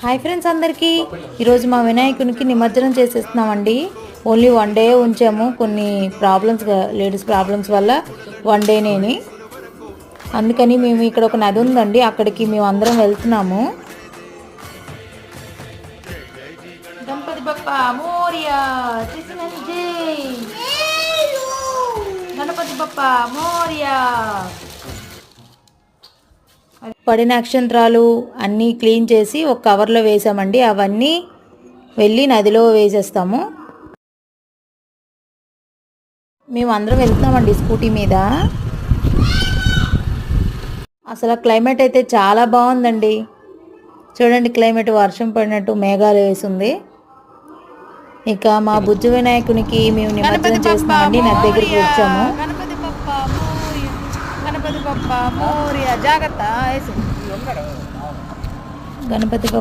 Hi friends అందరికీ ఈరోజు మా వినాయకునికి నిమజ్జనం చేసేస్తున్నామండి. ఓన్లీ వన్ డే ఉంచాము, కొన్ని లేడీస్ ప్రాబ్లమ్స్ వల్ల వన్ డేనేని. అందుకని మేము ఇక్కడ ఒక నది ఉందండి, అక్కడికి మేము అందరం వెళ్తున్నాము. గణపతి బప్పా మోరియా, గణపతి బప్పా మోరియా. పడిన అక్షంత్రాలు అన్నీ క్లీన్ చేసి ఒక కవర్లో వేసామండి. అవన్నీ వెళ్ళి నదిలో వేసేస్తాము. మేము అందరం వెళ్తున్నామండి స్కూటీ మీద. అసలు క్లైమేట్ అయితే చాలా బాగుందండి. చూడండి, క్లైమేట్ వర్షం పడినట్టు మేఘాలు వేసింది. ఇక మా బుజ్జి వినాయకునికి మేము నిమజ్జనం చేస్తున్నామండి. నది దగ్గరికి వచ్చాము. గణపతి బప్ప